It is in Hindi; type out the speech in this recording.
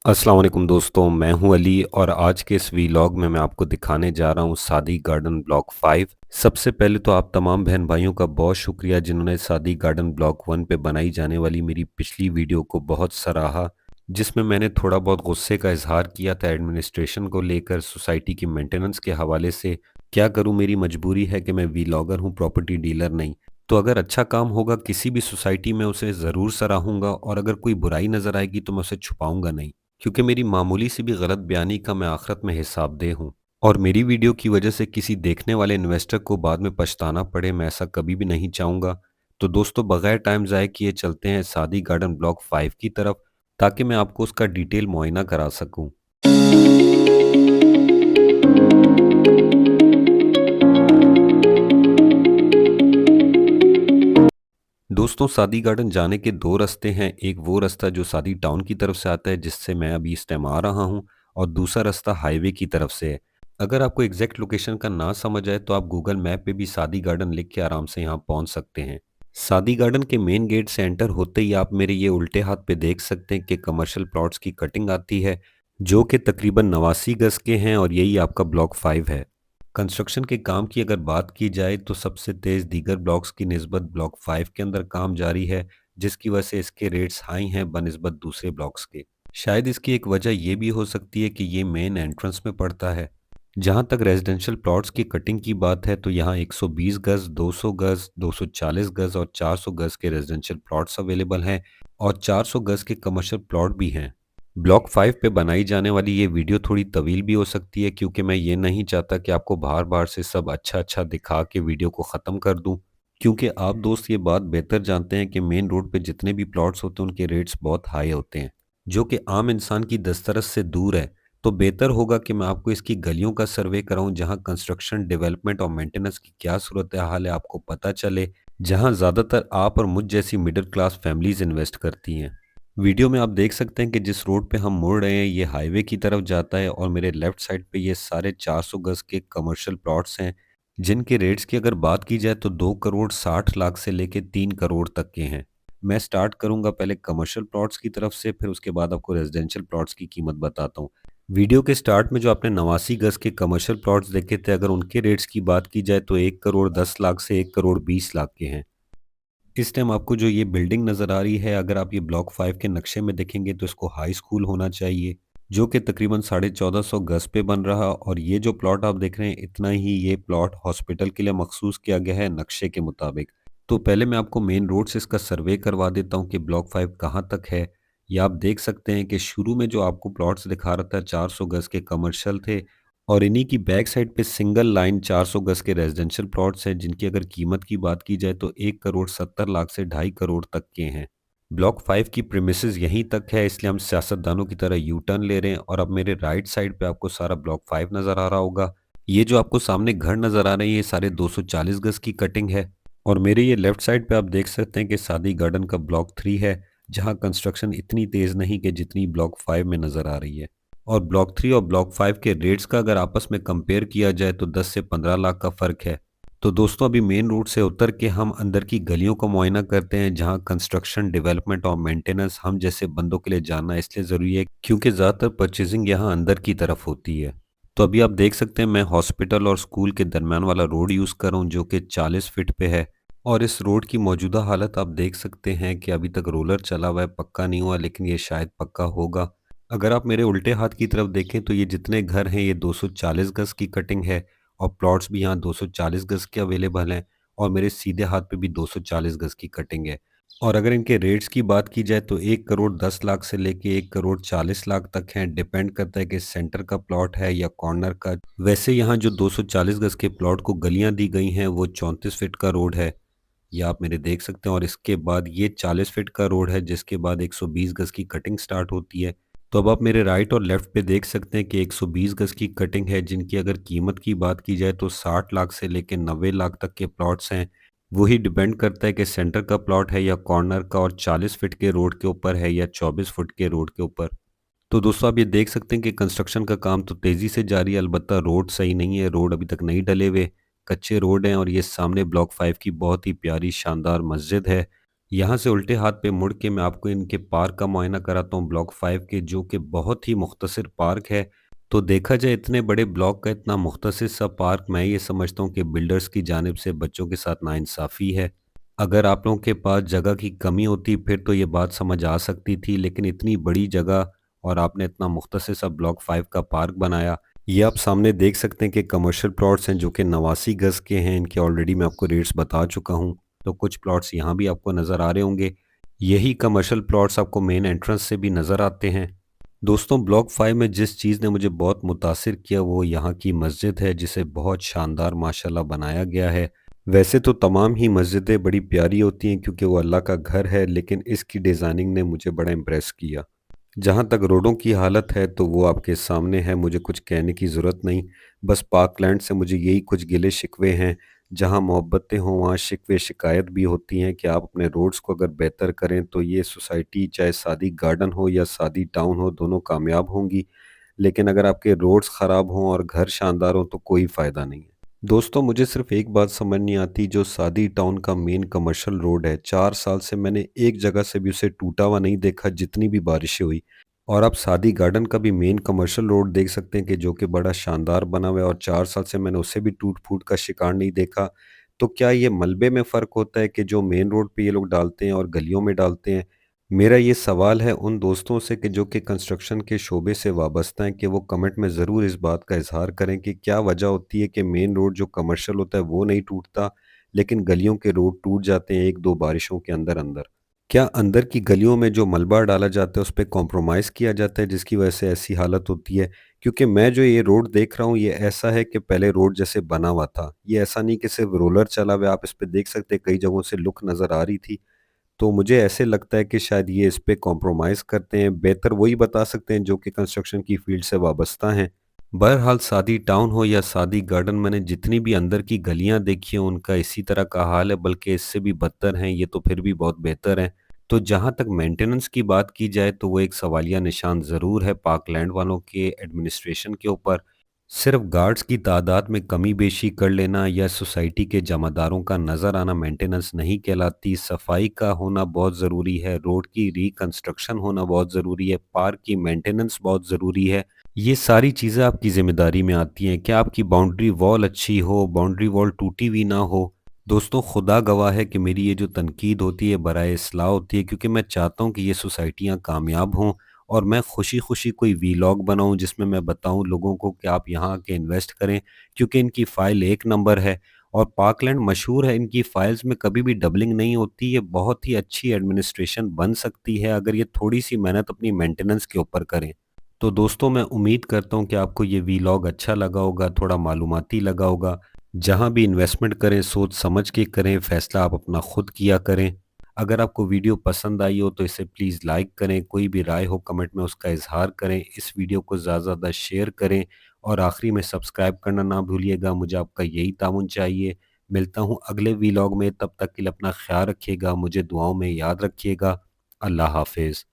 अस्सलाम वालेकुम दोस्तों, मैं हूं अली और आज के इस वीलॉग में मैं आपको दिखाने जा रहा हूं सादी गार्डन ब्लॉक 5। सबसे पहले तो आप तमाम बहन भाइयों का बहुत शुक्रिया जिन्होंने सादी गार्डन ब्लॉक 1 पे बनाई जाने वाली मेरी पिछली वीडियो को बहुत सराहा, जिसमें मैंने थोड़ा बहुत गुस्से का इजहार किया था एडमिनिस्ट्रेशन को लेकर सोसाइटी की मेंटेनेंस के हवाले से। क्या करूं, मेरी मजबूरी है कि मैं वीलॉगर हूं, प्रॉपर्टी डीलर नहीं। तो अगर अच्छा काम होगा किसी भी सोसाइटी में उसे ज़रूर सराहूंगा और अगर कोई बुराई नज़र आएगी तो मैं उसे छुपाऊंगा नहीं, क्योंकि मेरी मामूली सी भी गलत बयानी का मैं आखिरत में हिसाबदेह हूँ। और मेरी वीडियो की वजह से किसी देखने वाले इन्वेस्टर को बाद में पछताना पड़े, मैं ऐसा कभी भी नहीं चाहूँगा। तो दोस्तों, बगैर टाइम ज़ाय किए चलते हैं सादी गार्डन ब्लॉक 5 की तरफ, ताकि मैं आपको उसका डिटेल मुआयना करा सकूँ। दोस्तों, सादी गार्डन जाने के दो रास्ते हैं। एक वो रास्ता जो सादी टाउन की तरफ से आता है, जिससे मैं अभी इस टाइम आ रहा हूँ, और दूसरा रास्ता हाईवे की तरफ से है। अगर आपको एग्जैक्ट लोकेशन का ना समझ आए तो आप गूगल मैप पे भी सादी गार्डन लिख के आराम से यहाँ पहुँच सकते हैं। सादी गार्डन के मेन गेट से एंटर होते ही आप मेरे ये उल्टे हाथ पे देख सकते हैं कि कमर्शियल प्लॉट्स की कटिंग आती है, जो कि तकरीबन 89 गज के हैं, और यही आपका ब्लॉक 5 है। कंस्ट्रक्शन के काम की अगर बात की जाए तो सबसे तेज़ दीगर ब्लॉक्स की निस्बत ब्लॉक 5 के अंदर काम जारी है, जिसकी वजह से इसके रेट्स हाई हैं बनिस्बत दूसरे ब्लॉक्स के। शायद इसकी एक वजह ये भी हो सकती है कि ये मेन एंट्रेंस में पड़ता है। जहाँ तक रेजिडेंशियल प्लॉट्स की कटिंग की बात है तो यहाँ 120 गज, 200 गज, 240 गज और 400 गज के रेजिडेंशियल प्लॉट्स अवेलेबल हैं, और 400 गज के कमर्शियल प्लॉट भी हैं। ब्लॉक 5 पे बनाई जाने वाली ये वीडियो थोड़ी तवील भी हो सकती है, क्योंकि मैं ये नहीं चाहता कि आपको बार-बार से सब अच्छा-अच्छा दिखा के वीडियो को ख़त्म कर दूं, क्योंकि आप दोस्त ये बात बेहतर जानते हैं कि मेन रोड पे जितने भी प्लॉट्स होते हैं उनके रेट्स बहुत हाई होते हैं, जो कि आम इंसान की दस्तरस से दूर है। तो बेहतर होगा कि मैं आपको इसकी गलियों का सर्वे कराऊं, जहां कंस्ट्रक्शन, डेवलपमेंट और मेंटेनेंस की क्या सूरत हाल है आपको पता चले, जहां ज़्यादातर आप और मुझ जैसी मिडिल क्लास फैमिलीज इन्वेस्ट करती हैं। वीडियो में आप देख सकते हैं कि जिस रोड पे हम मुड़ रहे हैं ये हाईवे की तरफ जाता है, और मेरे लेफ्ट साइड पे ये सारे 400 गज के कमर्शियल प्लॉट्स हैं, जिनके रेट्स की अगर बात की जाए तो 2 करोड़ 60 लाख से लेके 3 करोड़ तक के हैं। मैं स्टार्ट करूंगा पहले कमर्शियल प्लॉट्स की तरफ से, फिर उसके बाद आपको रेजिडेंशियल प्लॉट्स की कीमत बताता हूँ। वीडियो के स्टार्ट में जो आपने 89 गज के कमर्शियल प्लॉट्स देखे थे, अगर उनके रेट्स की बात की जाए तो 1 करोड़ 10 लाख से 1 करोड़ 20 लाख के हैं। इस टाइम आपको जो ये बिल्डिंग नज़र आ रही है, अगर आप ये ब्लॉक 5 के नक्शे में देखेंगे तो इसको हाई स्कूल होना चाहिए, जो कि तकरीबन 1450 गज पे बन रहा, और ये जो प्लॉट आप देख रहे हैं इतना ही ये प्लॉट हॉस्पिटल के लिए मखसूस किया गया है नक्शे के मुताबिक। तो पहले मैं आपको मेन रोड से इसका सर्वे करवा देता हूँ कि ब्लॉक 5 कहाँ तक है। ये आप देख सकते हैं कि शुरू में जो आपको प्लॉट्स दिखा रहा था 400 गज के कमर्शियल थे, और इन्हीं की बैक साइड पे सिंगल लाइन 400 गज के रेजिडेंशियल प्लॉट्स हैं, जिनकी अगर कीमत की बात की जाए तो 1 करोड़ 70 लाख से 2.5 करोड़ तक के हैं। ब्लॉक 5 की प्रीमिसेस यहीं तक है, इसलिए हम सियासतदानों की तरह यू टर्न ले रहे हैं, और अब मेरे राइट साइड पे आपको सारा ब्लॉक 5 नज़र आ रहा होगा। ये जो आपको सामने घर नज़र आ रहे हैं ये सारे 240 गज की कटिंग है, और मेरे ये लेफ्ट साइड पे आप देख सकते हैं कि सादी गार्डन का ब्लॉक 3 है, जहाँ कंस्ट्रक्शन इतनी तेज़ नहीं कि जितनी ब्लॉक 5 में नज़र आ रही है। और ब्लॉक 3 और ब्लॉक 5 के रेट्स का अगर आपस में कंपेयर किया जाए तो 10 से 15 लाख का फ़र्क है। तो दोस्तों, अभी मेन रोड से उतर के हम अंदर की गलियों का मुआयना करते हैं, जहां कंस्ट्रक्शन, डेवलपमेंट और मेंटेनेंस हम जैसे बंदों के लिए जानना इसलिए ज़रूरी है क्योंकि ज़्यादातर परचेजिंग यहां अंदर की तरफ होती है। तो अभी आप देख सकते हैं मैं हॉस्पिटल और स्कूल के दरमियान वाला रोड यूज़ कर रहा हूँ, जो कि 40 फीट पे है। और इस रोड की मौजूदा हालत आप देख सकते हैं कि अभी तक रोलर चला हुआ है, पक्का नहीं हुआ, लेकिन ये शायद पक्का होगा। अगर आप मेरे उल्टे हाथ की तरफ देखें तो ये जितने घर हैं ये 240 गज की कटिंग है, और प्लॉट्स भी यहाँ 240 गज के अवेलेबल हैं, और मेरे सीधे हाथ पे भी 240 गज की कटिंग है। और अगर इनके रेट्स की बात की जाए तो 1 करोड़ 10 लाख से लेके 1 करोड़ 40 लाख तक हैं, डिपेंड करता है कि सेंटर का प्लॉट है या कॉर्नर का। वैसे यहाँ जो 240 गज के प्लॉट को गलियाँ दी गई हैं वो 34 फीट का रोड है, ये आप मेरे देख सकते हैं, और इसके बाद ये 40 फीट का रोड है, जिसके बाद 120 गज की कटिंग स्टार्ट होती है। तो अब आप मेरे राइट और लेफ्ट पे देख सकते हैं कि 120 गज की कटिंग है, जिनकी अगर कीमत की बात की जाए तो 60 लाख से लेकर 90 लाख तक के प्लॉट्स हैं। वही डिपेंड करता है कि सेंटर का प्लॉट है या कॉर्नर का, और 40 फीट के रोड के ऊपर है या 24 फुट के रोड के ऊपर। तो दोस्तों, आप ये देख सकते हैं कि कंस्ट्रक्शन का काम तो तेज़ी से जारी है, अलबत्ता रोड सही नहीं है, रोड अभी तक नहीं डले हुए, कच्चे रोड हैं। और ये सामने ब्लॉक 5 की बहुत ही प्यारी शानदार मस्जिद है, यहाँ से उल्टे हाथ पे मुड़ के मैं आपको इनके पार्क का मुआयना कराता हूँ ब्लॉक 5 के, जो कि बहुत ही मुख्तसर पार्क है। तो देखा जाए इतने बड़े ब्लॉक का इतना मुख्तसर सा पार्क, मैं ये समझता हूँ कि बिल्डर्स की जानिब से बच्चों के साथ नाइंसाफ़ी है। अगर आप लोगों के पास जगह की कमी होती फिर तो ये बात समझ आ सकती थी, लेकिन इतनी बड़ी जगह और आपने इतना मुख्तसर सा ब्लॉक 5 का पार्क बनाया। ये आप सामने देख सकते हैं कि कमर्शियल प्लॉट्स हैं जो कि 89 गज़ के हैं, इनके ऑलरेडी मैं आपको रेट्स बता चुका हूँ। तो कुछ प्लॉट्स यहाँ भी आपको नज़र आ रहे होंगे। यही कमर्शियल प्लॉट्स आपको मेन एंट्रेंस से भी नज़र आते हैं। दोस्तों ब्लॉक 5 में जिस चीज़ ने मुझे बहुत मुतासिर किया वो यहाँ की मस्जिद है, जिसे बहुत शानदार माशाल्लाह बनाया गया है। वैसे तो तमाम ही मस्जिदें बड़ी प्यारी होती हैं क्योंकि वो अल्लाह का घर है, लेकिन इसकी डिज़ाइनिंग ने मुझे बड़ा इम्प्रेस किया। जहाँ तक रोडों की हालत है तो वो आपके सामने है, मुझे कुछ कहने की ज़रूरत नहीं। बस पार्कलैंड से मुझे यही कुछ गिले शिकवे हैं। जहाँ मोहब्बतें हों वहाँ शिकवे शिकायत भी होती हैं कि आप अपने रोड्स को अगर बेहतर करें तो ये सोसाइटी चाहे सादी गार्डन हो या सादी टाउन हो दोनों कामयाब होंगी। लेकिन अगर आपके रोड्स ख़राब हों और घर शानदार हों तो कोई फ़ायदा नहीं है। दोस्तों मुझे सिर्फ़ एक बात समझ नहीं आती, जो सादी टाउन का मेन कमर्शियल रोड है, 4 साल से मैंने एक जगह से भी उसे टूटा हुआ नहीं देखा जितनी भी बारिशें हुई। और आप सादी गार्डन का भी मेन कमर्शियल रोड देख सकते हैं कि जो कि बड़ा शानदार बना हुआ है, और 4 साल से मैंने उसे भी टूट-फूट का शिकार नहीं देखा। तो क्या ये मलबे में फ़र्क होता है कि जो मेन रोड पे ये लोग डालते हैं और गलियों में डालते हैं? मेरा ये सवाल है उन दोस्तों से कि जो कि कंस्ट्रक्शन के शोबे से वाबस्ता हैं, कि वो कमेंट में ज़रूर इस बात का इज़हार करें कि क्या वजह होती है कि मेन रोड जो कमर्शियल होता है वो नहीं टूटता, लेकिन गलियों के रोड टूट जाते हैं 1-2 बारिशों के अंदर-अंदर। क्या अंदर की गलियों में जो मलबा डाला जाता है उस पे कॉम्प्रोमाइज़ किया जाता है जिसकी वजह से ऐसी हालत होती है? क्योंकि मैं जो ये रोड देख रहा हूँ ये ऐसा है कि पहले रोड जैसे बना हुआ था। ये ऐसा नहीं कि सिर्फ़ रोलर चला हुआ है, आप इस पे देख सकते हैं कई जगहों से लुक नज़र आ रही थी। तो मुझे ऐसे लगता है कि शायद ये इस पे कॉम्प्रोमाइज़ करते हैं, बेहतर वही बता सकते हैं जो कि कंस्ट्रक्शन की फ़ील्ड से वाबस्ता हैं। बहरहाल सादी टाउन हो या सादी गार्डन, मैंने जितनी भी अंदर की गलियां देखी हैं उनका इसी तरह का हाल है, बल्कि इससे भी बदतर हैं, ये तो फिर भी बहुत बेहतर हैं। तो जहां तक मेंटेनेंस की बात की जाए तो वो एक सवालिया निशान ज़रूर है पार्कलैंड वालों के एडमिनिस्ट्रेशन के ऊपर। सिर्फ गार्ड्स की तादाद में कमी बेशी कर लेना या सोसाइटी के जमादारों का नज़र आना मेंटेनेंस नहीं कहलाती। सफाई का होना बहुत ज़रूरी है, रोड की रिकंस्ट्रक्शन होना बहुत ज़रूरी है, पार्क की मेंटेनेंस बहुत ज़रूरी है। ये सारी चीज़ें आपकी ज़िम्मेदारी में आती हैं। क्या आपकी बाउंड्री वॉल अच्छी हो, बाउंड्री वॉल टूटी हुई ना हो। दोस्तों खुदा गवाह है कि मेरी ये जो तनकीद होती है बराए इस्लाह होती है, क्योंकि मैं चाहता हूँ कि ये सोसाइटियाँ कामयाब हों और मैं खुशी-खुशी कोई वीलॉग बनाऊँ जिसमें मैं बताऊँ लोगों को कि आप यहाँ आके इन्वेस्ट करें, क्योंकि इनकी फ़ाइल एक नंबर है और पार्कलैंड मशहूर है, इनकी फ़ाइल्स में कभी भी डबलिंग नहीं होती। ये बहुत ही अच्छी एडमिनिस्ट्रेशन बन सकती है अगर ये थोड़ी-सी मेहनत अपनी मेंटेनेंस के ऊपर करें। तो दोस्तों मैं उम्मीद करता हूँ कि आपको ये वीलॉग अच्छा लगा होगा, थोड़ा मालूमाती लगा होगा। जहाँ भी इन्वेस्टमेंट करें सोच समझ के करें, फ़ैसला आप अपना खुद किया करें। अगर आपको वीडियो पसंद आई हो तो इसे प्लीज़ लाइक करें, कोई भी राय हो कमेंट में उसका इज़हार करें, इस वीडियो को ज़्यादा से ज़्यादा शेयर करें और आखिरी में सब्सक्राइब करना ना भूलिएगा, मुझे आपका यही ताउन चाहिए। मिलता हूँ अगले वीलॉग में, तब तक के लिए अपना ख़्याल रखिएगा, मुझे दुआओं में याद रखिएगा। अल्लाह हाफ़िज़।